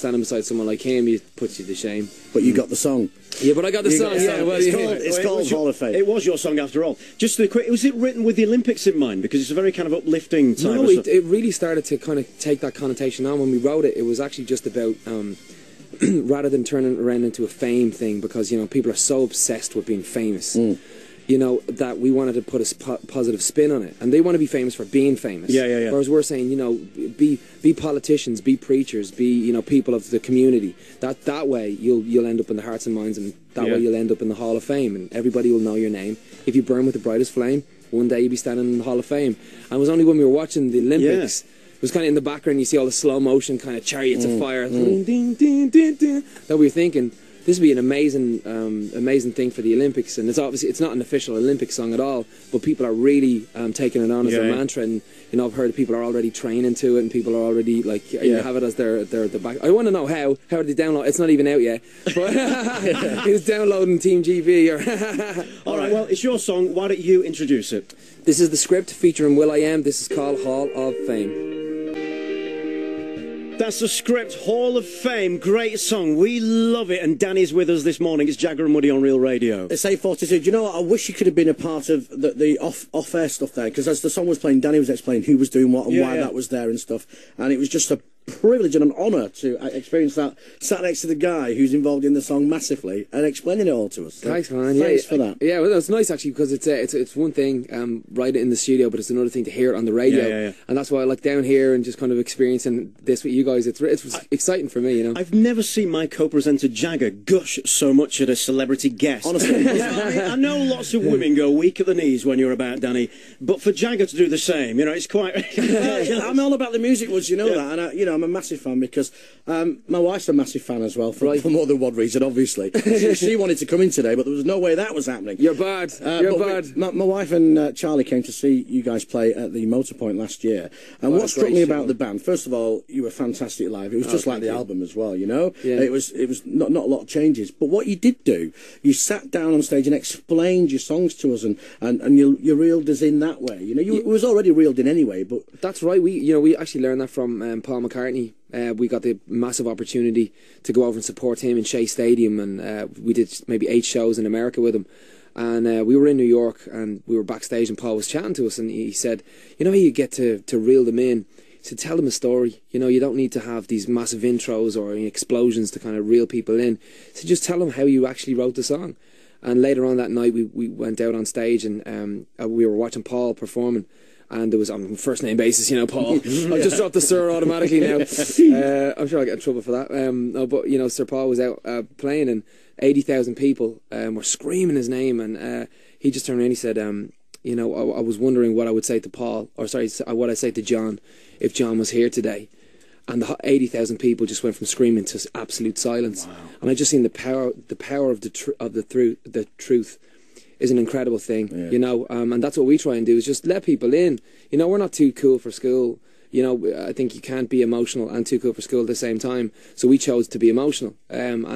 standing beside someone like him, it puts you to shame. But you got the song. Yeah, but I got the song. Yeah, well, it's called Hall of Fame. It was your song after all. Just a quick, was it written with the Olympics in mind? Because it's a very kind of uplifting type of stuff. It really started to kind of take that connotation on when we wrote it. It was actually just about rather than turning it around into a fame thing, because, you know, people are so obsessed with being famous. You know, that we wanted to put a positive spin on it, and they want to be famous for being famous. Yeah. Whereas we're saying, you know, be politicians, be preachers, be, you know, people of the community. That way you'll end up in the hearts and minds, and that way you'll end up in the Hall of Fame, and everybody will know your name. If you burn with the brightest flame, one day you'll be standing in the Hall of Fame. And it was only when we were watching the Olympics. It was kind of in the background. You see all the slow motion kind of chariots of fire, ding, ding, ding, ding, ding, that we were thinking, this would be an amazing thing for the Olympics. And it's obviously, it's not an official Olympic song at all, but people are really taking it on as their mantra. And, you know, I've heard people are already training to it, and people are already like, you have it as their back. I want to know how they download. It's not even out yet, but it's downloading Team GB. All right, well, it's your song. Why don't you introduce it? This is the script featuring will.i.am. This is called Hall of Fame. That's the script, Hall of Fame. Great song. We love it. And Danny's with us this morning. It's Jagger and Woody on Real Radio. It's 8:42. Do you know what? I wish you could have been a part of the off-air stuff there, because as the song was playing, Danny was explaining who was doing what and why that was there and stuff. And it was just a privilege and an honour to experience that, sat next to the guy who's involved in the song massively and explaining it all to us. So thanks, man. Thanks for that. Yeah, well, it's nice actually, because it's one thing write it in the studio, but it's another thing to hear it on the radio. And that's why I like down here and just kind of experiencing this with you guys. It's exciting for me, you know. I've never seen my co-presenter Jagger gush so much at a celebrity guest. Honestly, I know lots of women go weak at the knees when you're about Danny, but for Jagger to do the same, you know, it's quite. I'm all about the music, Woods, you know that, and you know, I'm a massive fan because my wife's a massive fan as well, for more than one reason, obviously. She wanted to come in today, but there was no way that was happening. You're bad. You're bad. My wife and Charlie came to see you guys play at the Motorpoint last year, and what struck me about the band, first of all, you were fantastic live. It was just like the album as well, you know. It was not a lot of changes, but what you did do, you sat down on stage and explained your songs to us, and you reeled us in that way. You know, it was already reeled in anyway, but that's right. We actually learned that from Paul McCartney. We got the massive opportunity to go over and support him in Shea Stadium, and we did maybe 8 shows in America with him. And we were in New York, and we were backstage, and Paul was chatting to us, and he said, you know how you get to reel them in? He said, tell them a story. You know, you don't need to have these massive intros or explosions to kind of reel people in. So just tell them how you actually wrote the song. And later on that night, we went out on stage, and we were watching Paul performing. And there was on first name basis, you know, Paul. I just dropped the sir automatically now. I'm sure I'll get in trouble for that. No, but you know, Sir Paul was out playing, and 80,000 people were screaming his name, and he just turned around and he said, you know, I was wondering what I would say to Paul, or sorry, what I'd say to John if John was here today. And the 80,000 people just went from screaming to absolute silence. Wow. And I just seen the power of the truth. Is an incredible thing, you know, and that's what we try and do, is just let people in. You know, we're not too cool for school. You know, I think you can't be emotional and too cool for school at the same time. So we chose to be emotional, and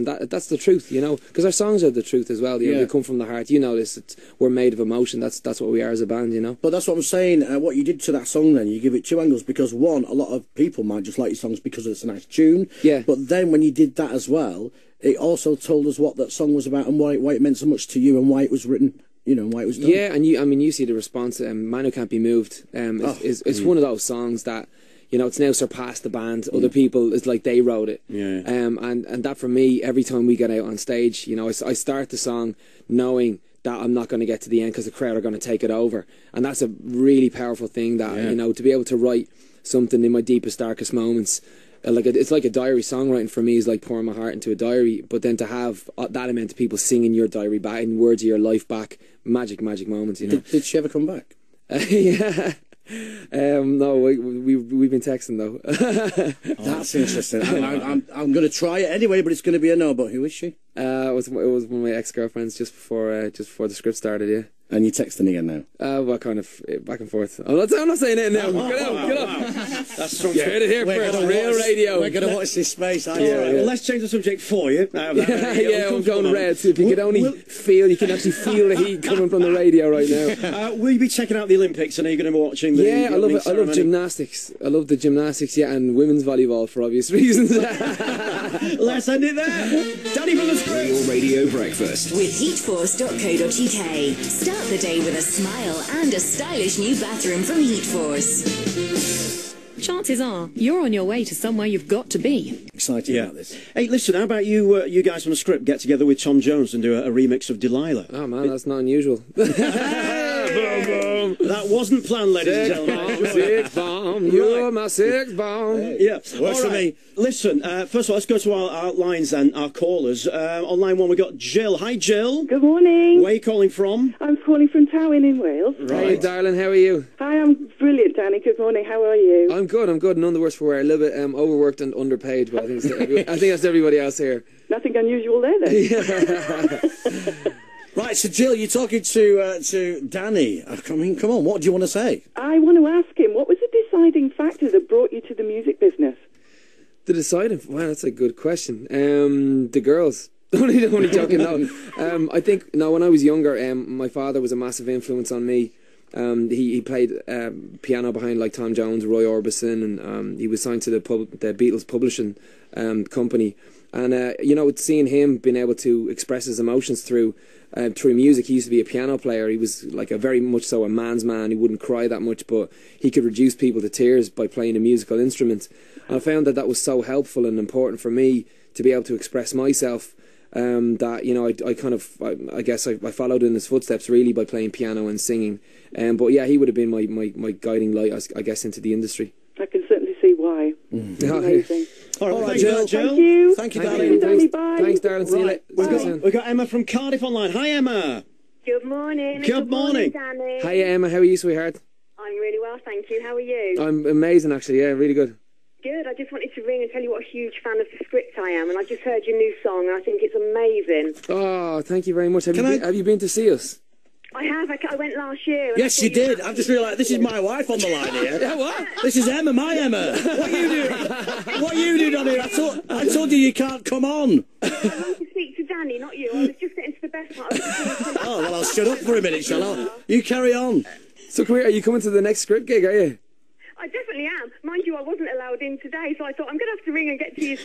that's the truth, you know, because our songs are the truth as well. You know, they come from the heart. You know this. We're made of emotion. That's what we are as a band, you know. But that's what I'm saying. What you did to that song, then you give it 2 angles, because one, a lot of people might just like your songs because it's a nice tune. Yeah. But then when you did that as well, it also told us what that song was about and why it meant so much to you and why it was written, you know, and why it was done. Yeah, and you see the response. Man Who Can't Be Moved. It's one of those songs that, you know, it's now surpassed the band. Other people, it's like they wrote it. Yeah. And that for me, every time we get out on stage, you know, I start the song knowing that I'm not going to get to the end because the crowd are going to take it over, and that's a really powerful thing. That you know, to be able to write something in my deepest, darkest moments. It's like a diary. Songwriting for me is like pouring my heart into a diary, but then to have that amount of people singing your diary back in words of your life back, magic moments, you know. Did she ever come back? Yeah. No, we've been texting though. That's interesting. I'm going to try it anyway, but it's going to be a no. But who is she? It was one of my ex-girlfriends just before the script started. Yeah. And you're texting again now? Well, kind of back and forth. I'm not saying it now. Get out. That's strong. You heard it here first. Real radio. We're going to watch this space. Well, let's change the subject for you. Yeah, I'm going red. So if you could only you can actually feel the heat coming from the radio right now. Will you be checking out the Olympics? And are you going to be watching the I love it. I love gymnastics. I love the gymnastics, and women's volleyball for obvious reasons. Let's end it there. Danny from the Script. Real Radio Breakfast. With heatforce.co.uk. Start the day with a smile and a stylish new bathroom from Heatforce. Chances are you're on your way to somewhere you've got to be. Excited about this. Hey, listen, how about you guys from the Script get together with Tom Jones and do a remix of Delilah? Oh, man, that's not unusual. That wasn't planned, ladies and gentlemen. Six bomb, you're my six bomb. Yeah, works for me. Listen, first of all, let's go to our lines and our callers. On line one, we got Jill. Hi, Jill. Good morning. Where are you calling from? I'm calling from Towyn in Wales. Right. Hey, darling, how are you? Hi, I'm brilliant, Danny. Good morning. How are you? I'm good. None the worse for wear. A little bit overworked and underpaid, but I think that's everybody else here. Nothing unusual there, then. Right, so Jill, you're talking to Danny. I mean, come on, what do you want to say? I want to ask him, what was the deciding factor that brought you to the music business? The deciding... Wow, that's a good question. The girls. Only joking, no. I think, when I was younger, my father was a massive influence on me. He played piano behind like Tom Jones, Roy Orbison, and he was signed to the Beatles publishing company. And seeing him being able to express his emotions through music. He used to be a piano player. He was like a very much so a man's man. He wouldn't cry that much, but he could reduce people to tears by playing a musical instrument. And I found that was so helpful and important for me to be able to express myself. That I guess I followed in his footsteps really by playing piano and singing. But yeah, he would have been my guiding light, I guess, into the industry. I can certainly see why. Amazing. All right, Jill. Thank you. Thank you, darling. Bye. Thanks, darling. See you later. We've got Emma from Cardiff online. Hi, Emma. Good morning. Good morning, Danny. Hi, Emma. How are you, sweetheart? I'm really well, thank you. How are you? I'm amazing, actually. Yeah, really good. Good. I just wanted to ring and tell you what a huge fan of the Script I am, and I just heard your new song, and I think it's amazing. Oh, thank you very much. Have you been to see us? I have. I went last year. Yes, you did. I've just realised this is my wife on the line here. Yeah, what? This is Emma, my Emma. What are you doing? What are you doing on here? I told you can't come on. I want to speak to Danny, not you. I was just getting to the best part of the Oh, well, I'll shut up for a minute, shall I? You carry on. So, come here. Are you coming to the next Script gig, are you? I definitely am. Mind you, I wasn't allowed in today, so I thought I'm going to have to ring and get to you.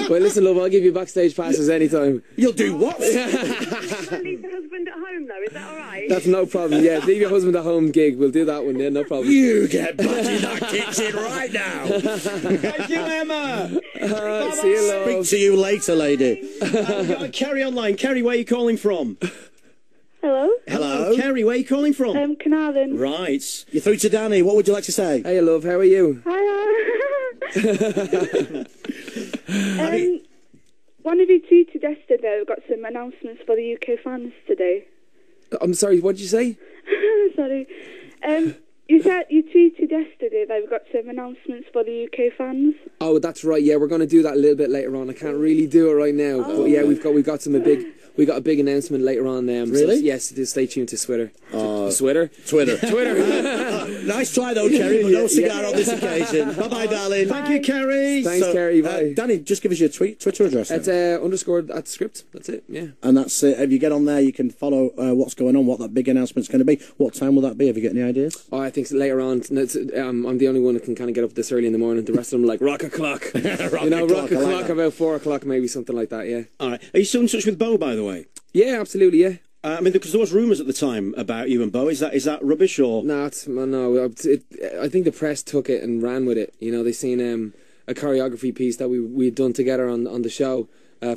Well, listen, love, I'll give you backstage passes anytime. You'll do what? I'll leave the husband at home, though. Is that all right? That's no problem, yeah. Leave your husband at home gig. We'll do that one, yeah, no problem. You get back in that kitchen right now. Thank you, Emma. See you, love. Speak to you later, lady. We've got Kerry online. Kerry, where are you calling from? Hello? Hello, Kerry, where are you calling from? Carnarvon. Right. You're through to Danny. What would you like to say? Hey, love, how are you? Hi. One of you tweeted yesterday, we've got some announcements for the UK fans today. I'm sorry, what did you say? Sorry. You tweeted yesterday that we've got some announcements for the UK fans. Oh, that's right. Yeah, we're going to do that a little bit later on. I can't really do it right now, but yeah, we've got a big announcement later on. Really? So, yes, stay tuned to Twitter. Twitter. Nice try though, Kerry, but no cigar on this occasion. Bye, darling. Thank you, Kerry. Thanks, Kerry. Bye. Danny, just give us your Twitter address. It's _@Script. That's it. Yeah. And that's it. If you get on there, you can follow what's going on, what that big announcement's going to be. What time will that be? Have you got any ideas? Oh, I think later on. I'm the only one that can kind of get up this early in the morning. The rest of them are like rock o'clock. Rock o'clock about 4 o'clock, maybe something like that. Yeah. All right. Are you still in touch with Bo, by the way? Yeah, absolutely. Yeah. I mean, because there was rumours at the time about you and Bo. Is that rubbish or? No, I think the press took it and ran with it. You know, they seen a choreography piece that we had done together on the show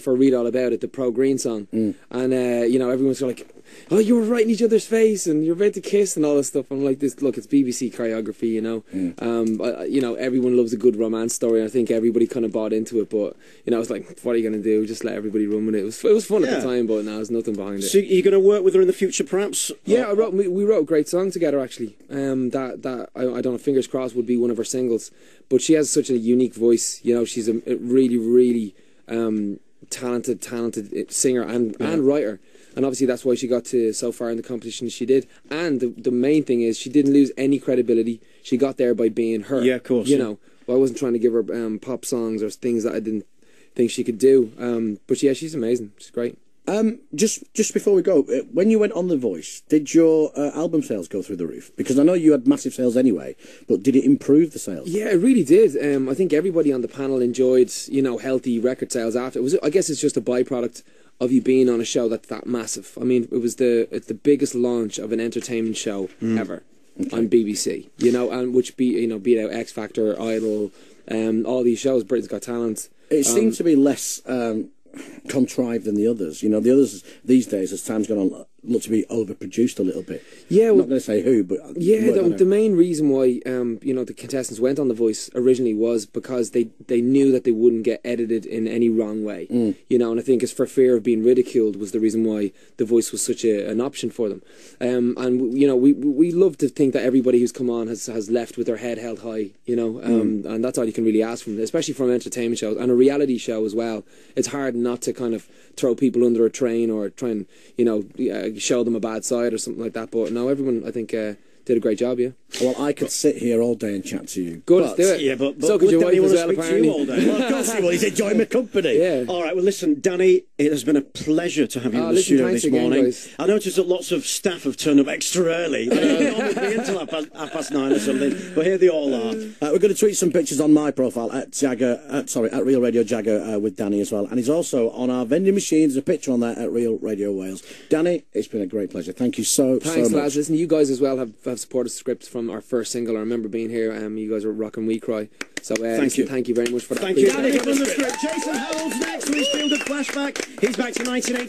for Read All About It, the Pro Green song, and everyone's like, "Oh, you were right in each other's face, and you're about to kiss and all this stuff." I'm like, "Look, it's BBC choreography, you know. Everyone loves a good romance story. And I think everybody kind of bought into it, but I was like, what are you going to do? Just let everybody run with it. It was fun at the time, but now there's nothing behind it. So, are you going to work with her in the future, perhaps? Yeah, we wrote a great song together actually. That I don't know, fingers crossed, would be one of her singles. But she has such a unique voice. You know, she's a really, really talented singer and writer. And obviously that's why she got to so far in the competition as she did. And the main thing is she didn't lose any credibility. She got there by being her. Yeah, of course. You know, well, I wasn't trying to give her pop songs or things that I didn't think she could do. But yeah, she's amazing. She's great. Just before we go, when you went on The Voice, did your album sales go through the roof? Because I know you had massive sales anyway, but did it improve the sales? Yeah, it really did. I think everybody on the panel enjoyed, you know, healthy record sales after. I guess it's just a byproduct of you being on a show that's that massive. I mean, it's the biggest launch of an entertainment show ever on BBC. You know, and which beat out X Factor, Idol, all these shows, Britain's Got Talent. It seemed to be less contrived than the others. You know, the others these days, as time's gone on, look to be overproduced a little bit. Yeah, I'm not going to say who, but yeah, the main reason why the contestants went on The Voice originally was because they knew that they wouldn't get edited in any wrong way. You know, and I think it's for fear of being ridiculed was the reason why The Voice was such an option for them. And you know, we love to think that everybody who's come on has left with their head held high. You know, and that's all you can really ask from them, especially from entertainment shows and a reality show as well. It's hard not to kind of throw people under a train or try and show them a bad side or something like that. But no, everyone I think did a great job. Yeah. Well, I could sit here all day and chat to you. Good, let's do it. Yeah, but so could your wife as well, apparently. All day. Well, of course he will. He's enjoying my company. Yeah. All right. Well, listen, Danny, it has been a pleasure to have you in the studio this morning. Guys. I noticed that lots of staff have turned up extra early. They normally be until 9:30 or something, but here they all are. We're going to tweet some pictures on my profile at Real Radio Jagger with Danny as well, and he's also on our vending machines. There's a picture on there at Real Radio Wales. Danny, it's been a great pleasure. Thank you so much. Thanks, lads. Listen, you guys as well have supported scripts from our first single. I remember being here. You guys were rocking We Cry. So thank you very much for that. Thank you. Danny from the script. Jason Howells next with his Field of Flashback. He's back to 1980.